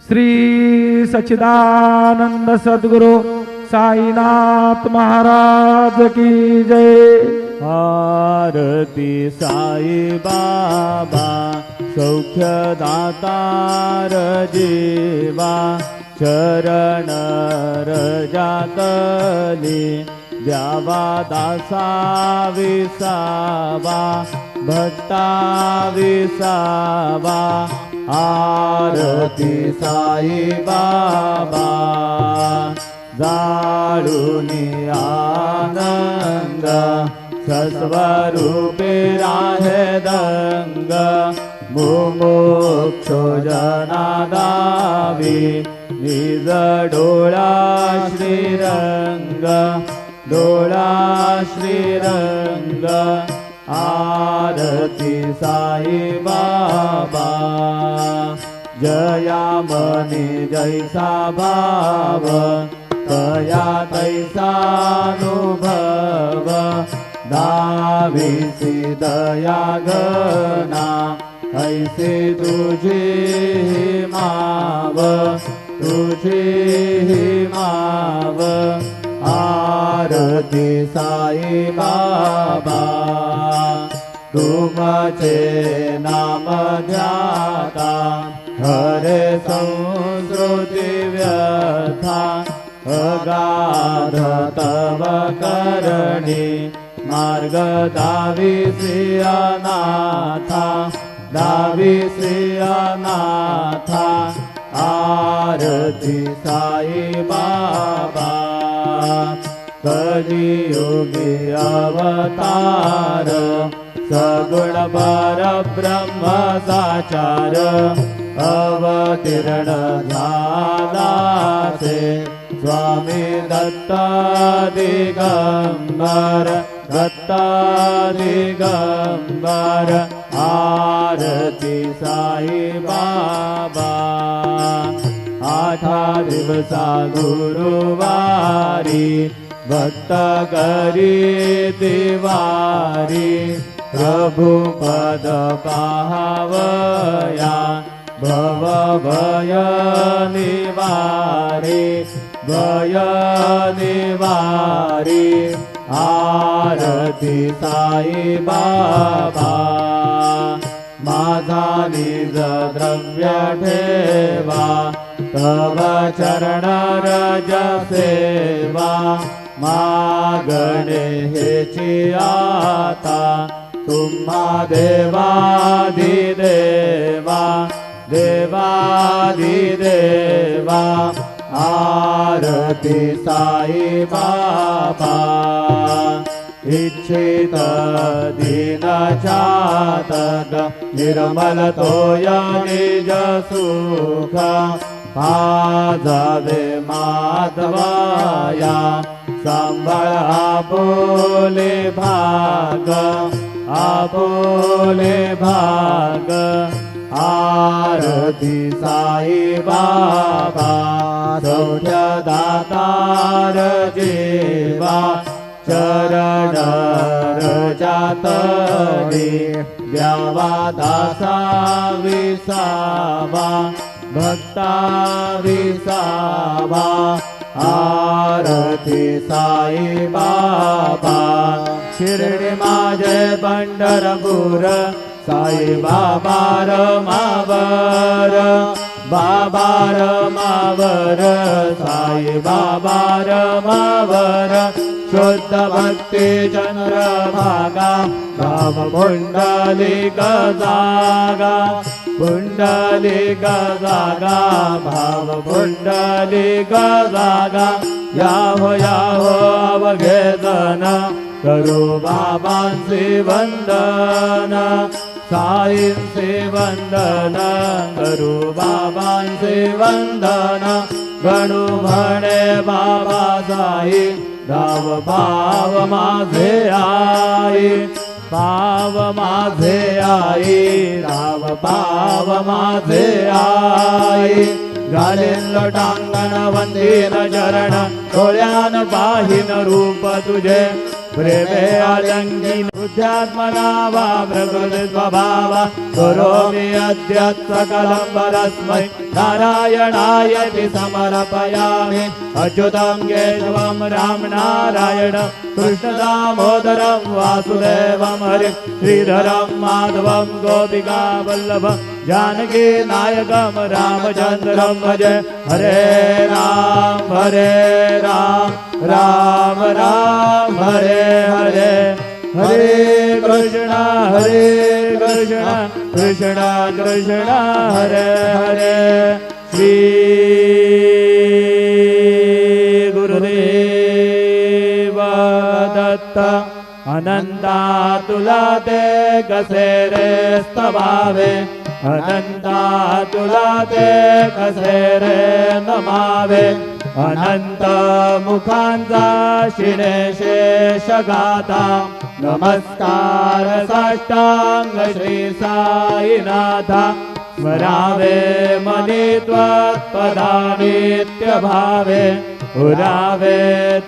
श्री सच्चिदानंद सद्गुरु साईनाथ महाराज की जय। आरती साई बाबा सौख्यदातार जीवा चरण रजातली द्यावा दासा विसावा भक्ता विसावा। आरती साई बाबा जाळूनी आनंद सस्वरूपे राहे दंग मुमुक्षो जना दावी निज डोळा श्रीरंग डोळा श्रीरंग। आरती साई बाबा जया मनी जैसा भाव तया तैसानुभव दावीसी दया गना ऐसे तुझे माव तुझे माव। आरती साई बाबा तुमचे नाम ध्याता हरे संस्कृती व्यथा अगाध तव करणी मार्ग दावीसी अनाथा दावीसी अनाथा। आरती साई बाबा कलियुगी अवतार सगुण परब्रह्म साचार अवतीर्ण झालासे स्वामी दत्त दिगंबर दत्त दिगंबर। आरती साई बाबा आठा दिवसा गुरुवारी भक्त करी दिवारी प्रभु पद पाहावया भव भय निवारी भय निवारी। आरती साई बाबा माझा निज द्रव्य ठेवा तव चरण रज सेवा मागणे हेची आता तुम्हा देवाधिदेवा देवाधिदेवा। आरती साई बाबा इच्छित दीन चातक निर्मल तोय निज सुख पाजावे माधवाया सांभाळ आपोले भाग आपोले भाग। आरती साई बाबा सौख्यदातार जीवा चरण रजातली द्यावा दासा विसावा भक्ता विसावा। आरती साई बाबा शिर्डी माझे पंढरपूर साई बाबा रमावर बाबा रमावर साई बाबा रमावर शुद्ध भक्ती चंद्रभागा भाव पुंडलिक जागा पुंडलिक जागा भाव पुंडलिक जागा। याहो याहो अवघे जन करू बाबांचे वंदन साईंचे वंदन करू बाबांचे वंदन गणू म्हणे बाबा साई धाव पाव माझे आई पाव माझे आई धाव पाव माझे आई। घालेन लोटांगण वंदीन चरण डोळ्यान पाहिन रूप तुझे प्रेमे अलङ्घिन बुद्ध्यात्मना वा प्रकृति स्वभावा करोमि अद्य सकलं परस्मै नारायणायति समर्पयामि अच्युतं केशवं रामनारायण कृष्णदामोदरं वासुदेवं हरि श्रीधरं माधवं गोपिकावल्लभं जानकी नायकं रामचन्द्रं भजे हरे राम राम राम हरे हरे हरे कृष्ण कृष्ण कृष्ण हरे हरे श्री गुरुदेव दत्त अनंता तुला ते कसे रे स्तवावे अनंता तुला ते कसे रे नमावे अनंत मुखांचा शिणे शेष गाता नमस्कार साष्टांग श्री साईनाथा स्मरावे मनी त्वत्पदा नित्य भावे उरावे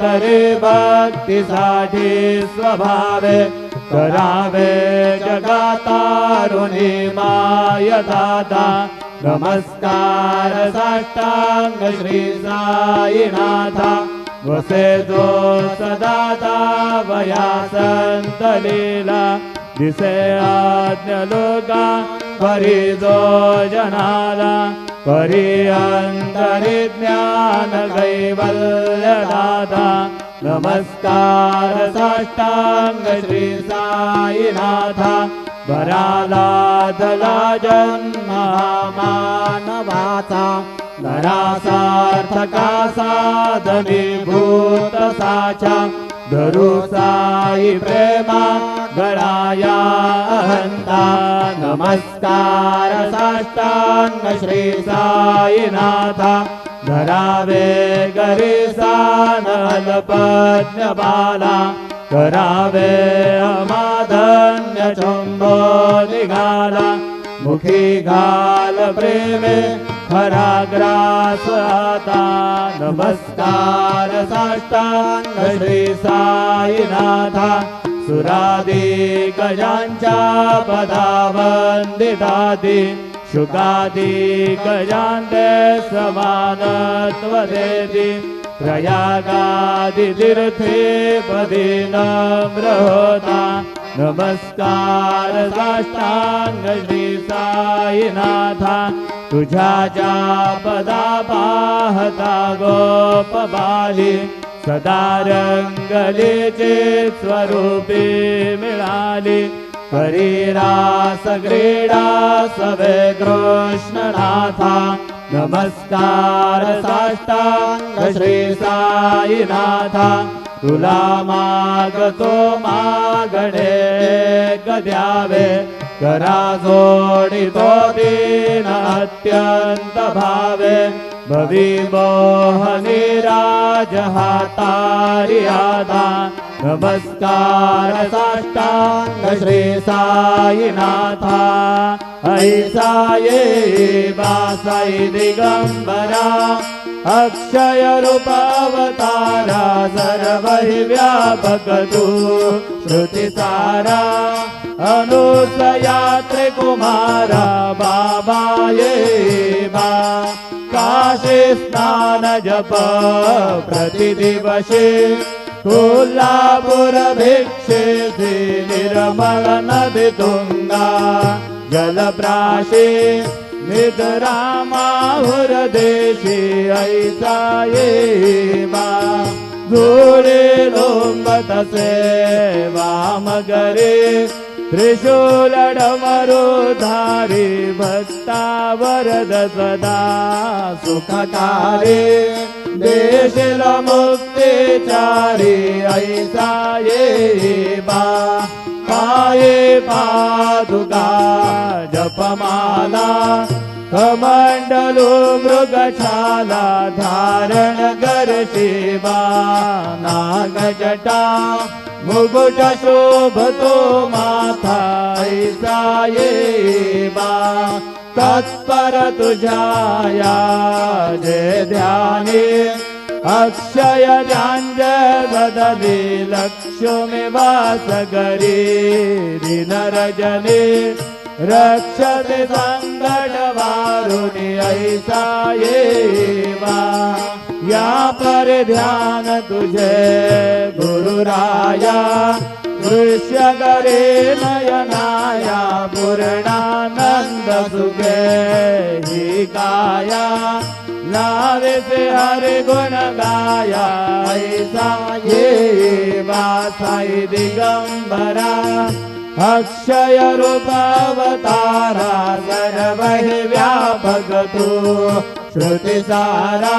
तरी भक्तीसाठी स्वभावे करावे जगातारुणी माय दाता नमस्कार साष्टांग श्री साईनाथा वसे जो सदाता वया संत लीला दिसे आज्ञ लोका परी जो जनाला परी अंतरी ज्ञान कैवल्य दाता नमस्कार साष्टांग श्री साईनाथा बराला दला जन्म मानवाचा नरासार्थका साधनी भूत साचा धरू साई प्रेमा गळाया अहंता नमस्कार साष्टांग श्री साईनाथा धरावे गरिसान अल्पज्ञ बाला करावे अमाधन्य चुंबो निघाला मुखी घाल प्रेमे खरा ग्रास आता नमस्कार साष्टांग श्री साईनाथा सुरादी गजांच्या पदावंदितादी शुकादी गजांते समानत्व देती प्रयागादि तीर्थे पदी नम्र होता नमस्कार साष्टांग श्री साईनाथा तुझ्या ज्या पदा पाहता गोप बाली सदा रंगलीचे स्वरूपी मिळाली करी रास क्रीडा सवे कृष्णनाथा नमस्कार साष्टांग श्री साईनाथा तुला मागतो मागणे द्यावे करा जोडितो दीन अत्यंत भावे भवी मोहनी राज हातारी आधा नमस्कार साष्टांग श्री साईनाथा ऐसा ये बासाई दिगंबरा अक्षय रूप अवतारा सर्व हि व्यापक तू श्रुति सारा अनुसया त्रिकुमारा बाबा ये बा काशी स्नान जप प्रतिदिवशी कोल्हापुर भिक्षे निर्मल नदी तुंगा जलप्राशी निद्रा माहुर देशी ऐसा ये बा धुळे लोंबत से वामगरे त्रिशूल डमरुधारी भक्ता वरद सदा सुखकारी देशील मुक्तिचारी ऐसा ये बा पाये पादुका जपमाला कमंडलू मृगशाला धारण कर शिवा नागजटा मुकुट शोभतो माथा ऐसा ये बा तत्पर तुझाया जे ध्यानी अक्षय जाञ्जदली लक्ष्मी वासगरी दिनरजनी रक्षते संकटवारुणि ऐसा ये वा या पर ध्यान तुझे गुरुराया दृश्य करे नयनाया पूर्णानंद सुखे ही काया लावे से हरि गुण गाया ऐसा ये वा साई दिगंबरा अक्षय रूपावतारा सर्वहि व्यापक तू श्रुति सारा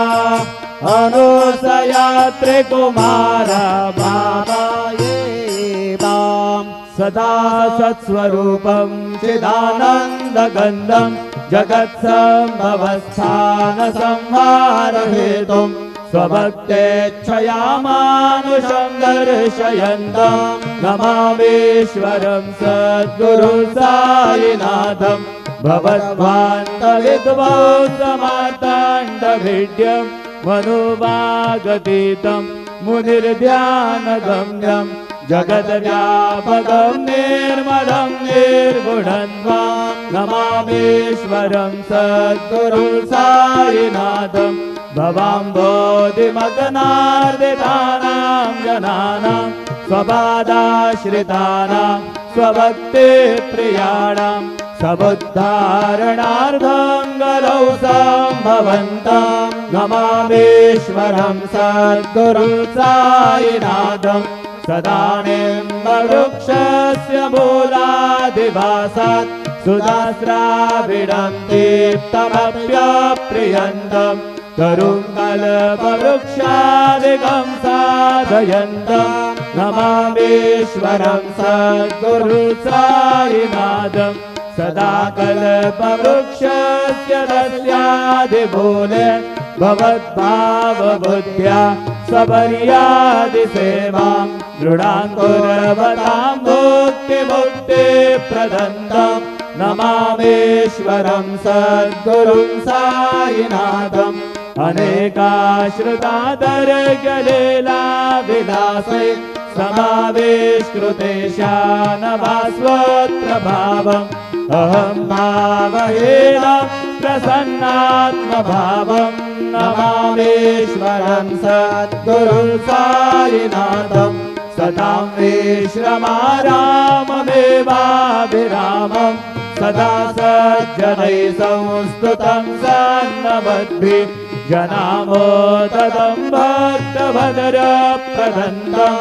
अनुसया त्रिकुमारा बाबा ये बाम सदा सत्स्वरूपं चिदानन्दगन्धं जगत्सम्भवस्थान संहार हेतुं स्वभक्तेच्छया मानुषं दर्शयन्तं नमामीश्वरं सद्गुरु साईनाथं भवद्भान्तविद्वंसमार्ताण्डभिड्यं मनुवागतीतं मुनिर्ध्यानगम्यं जगद्व्यापकं निर्मलं निर्गुणं त्वां नमामीश्वरं सद्गुरु साईनाथं भवाम्बोधिमग्नार्दितानां जनानां स्वपादाश्रितानां स्वभक्तिप्रियाणां सबुद्धारणार्थं गलौ सम्भवन्तं नमामीश्वरं सद्गुरु साईनाथं सदानिम्बवृक्षस्य मूलाधिवासात् सुधास्राविडं दीप्तमप्यप्रियन्तम् तरुङ्कल्पवृक्षादिकं साधयन्तं नमामीश्वरं सद्गुरु साईनाथं सदा कल्पवृक्षस्य तस्यादिमूले भवद्भावबुद्ध्या सबर्यादिसेवां दृढां कुर्वतां मुक्तिमुक्तिप्रदन्तं नमामीश्वरं सद्गुरुं साईनाथम् अनेकाश्रुतादर्गलीला विलासै समावेशकृतेशानभास्वत्रभावम् अहं भावहेनं प्रसन्नात्मभावं नमामीश्वरं सद्गुरुं साईनाथं सतां विश्रमाराममेवाभिरामं सदा सज्जनैः संस्तुतं सन्नमद्भिः जनामोदतं भक्तभद्रप्रदन्तं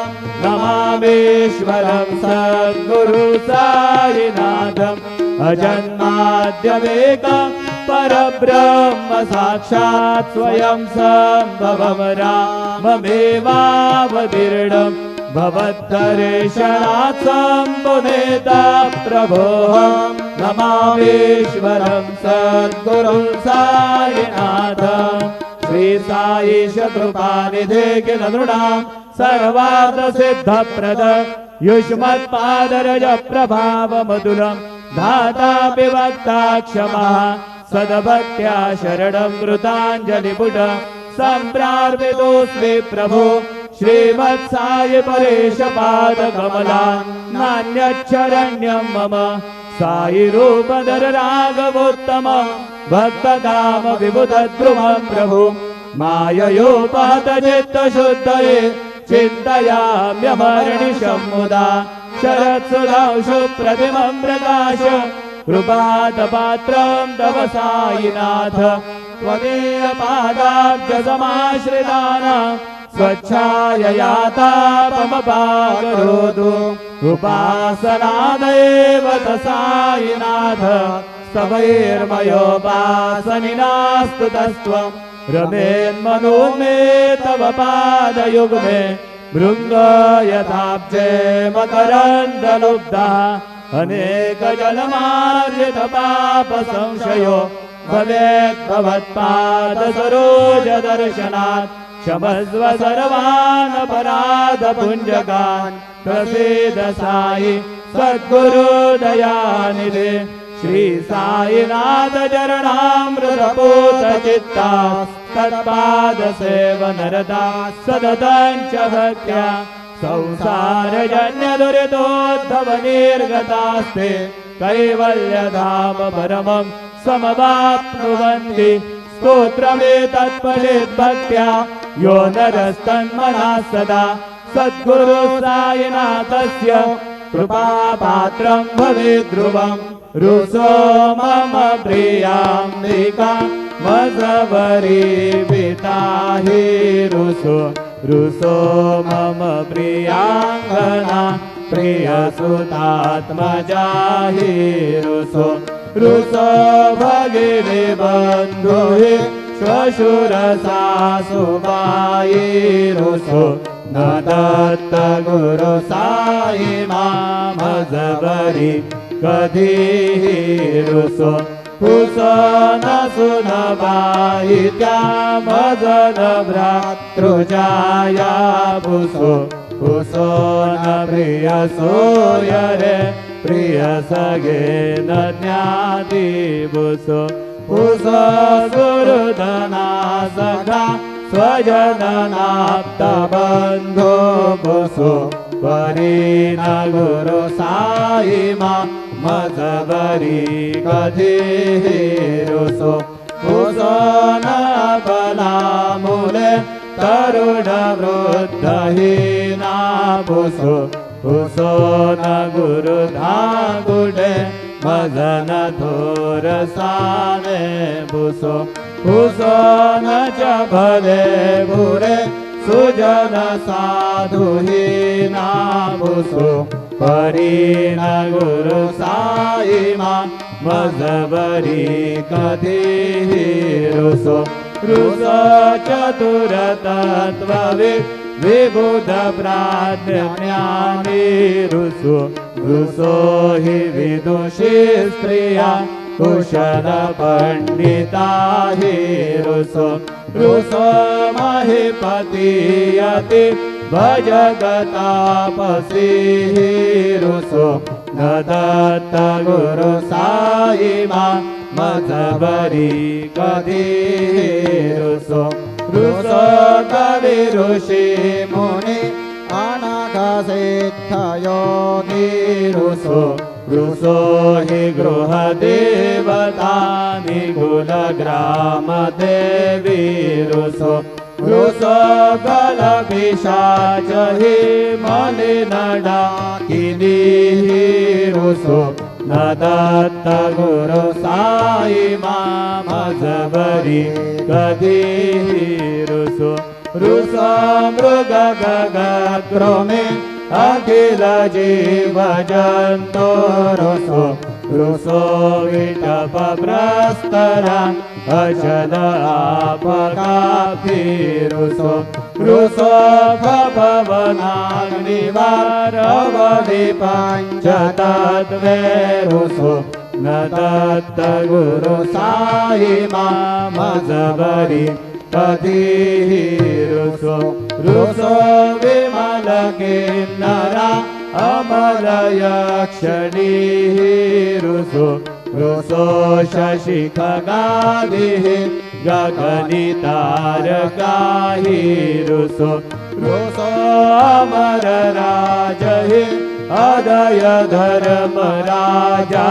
नमामीश्वरं सद्गुरु साईनाथम् अजन्माद्यमेकं परब्रह्म साक्षात् स्वयं सम्भवं राममेवावतीर्णं भवद्दर्शनात् सम्पुनेता प्रभोऽहं नमामीश्वरं सद्गुरुं साईनाथम् श्री साईश कृपानिधे किल नृणां सर्वार्थसिद्धप्रद युष्मत्पादरज प्रभावमधुरं धाता विभक्ता क्षमः सद्भक्त्या शरणं कृताञ्जलिपुट सम्प्रार्पितोऽस्मि प्रभो श्रीमत्साई परेश पादकमला नान्यच्छरण्यं मम साई रूपधर राघवोत्तम भक्तकाम विबुधद्रुमं प्रभु माययोपहत चित्तशुद्धये चिन्तयाम्यमर्निशं मुदा शरत्सुधांशु प्रतिमं प्रकाश कृपादपात्रं तव साईनाथ त्वदीयपादाब्जसमाश्रितानां स्वच्छायया तापमपाकरोतु उपासनादेव त साईनाथ स्तवैर्मयोपासनिनास्तु तस्त्वं रमेन्मनो मे तव पादयुग्मे भृङ्ग यथाब्जे मकरन्दलुब्धः अनेकजलमार्जित पापसंशयो भवेत् भवत्पादसरोजदर्शनात् क्षमस्व सर्वान् अपराधपुञ्जकान् प्रसीद साई सद्गुरु दयानिधे श्री साईनाथ चरणामृतपूत चित्ता तत्पादसेवनरता सततं च भक्त्या संसारजन्यदुरितोद्धवनिर्गतास्ते कैवल्यधाम परमं समवाप्नुवन्ति स्तोत्रमेतत्फलेद्भक्त्या यो नरस्तन्मनः सदा सद्गुरु साईनाथस्य कृपापात्रं भवेत् ध्रुवम् रुसो मम प्रियाम्बिका मजवरीपिता हि रुसो मम प्रियाङ्गना प्रियसुतात्मजा हि रुसो भगिनी बन्धु हि श्वशुरसासुबायि रुसो न दत्त गुरु साई मामजबरी कधीहि रुसो न सुनबाई त्या मजन भ्रातृजाया पुसो न प्रिय सोयरे प्रिय सगे न ज्ञाति पुसो गुरुधना सखा स्वजननाप्तबन्धो पुसो परीन गुरु साई मजबरी कधीहि रुसो न बलामूले तरुण वृद्धहीना पुसो न गुरु धागुडे मजन थोरसाने पुसो न च भले बुरे सुजन साधुहीना पुसो परीन गुरु साई मजबरी कधीहि रुसो चतुर तत्त्वविद् विबुध प्राज्ञानी रुसो हि विदुषी स्त्रिया कुशल पंडिता हि रुसो महीपतीयति भजगतापसी हि रुसो न दत्त गुरु साई मजबरी कधीहि रुसो कवि ऋषि मुनि अनघसिद्धयोगी रुसो हि गृहदेवता निकुलग्रामदेवी रुसो कलपिशाच हि मलिनडाकिनी रुसो न दत्त गुरु साई मजबरी कधीहि रुसो मृग गगक्रोमे अखिल जीव जंतो रुसो विटप प्रस्तरा अचल आपकापि रुसो भवनाग्निवारवधि पंचतत्वे रुसो न दत्त गुरु साई मजबरी कधीहि रुसो विमल किन्नरा अमर यक्षणी रुसो शशि खगादिः गगनितारकाहि रुसो अमर राजहि अदय धर्म राजा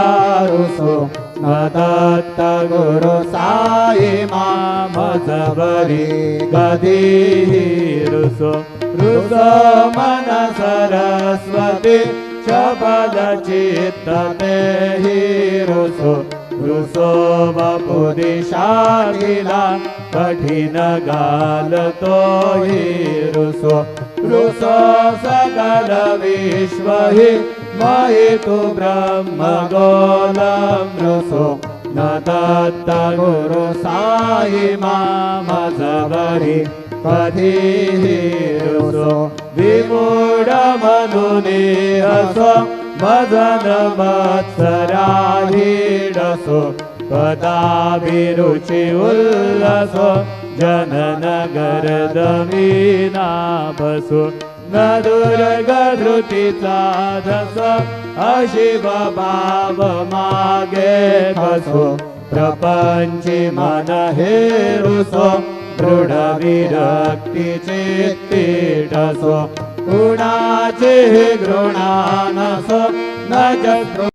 रुसो न दत्त गुरु साई मजबरी कधीहि रुसो मन सरस्वती शबद चित्तते हि रुसो वपुदिशाखिला कठिन गाल तो हि रुसो सकल विश्व हि महितु ब्रह्म गोलम रुसो न दत्त गुरु साई मजबरी कधीहि रुसो विमूढ मनुनि हसो मदन मत्सराहीडसो पदाभिरुचि उल्लसो जनन गर्दमीना बसो न दुर्गधृतिचा धस अशिव भाव मागे खसो प्रपंची मन हेरुसो दृढ विरक्तीचे तीटसो कुणाचे घृणा नसो न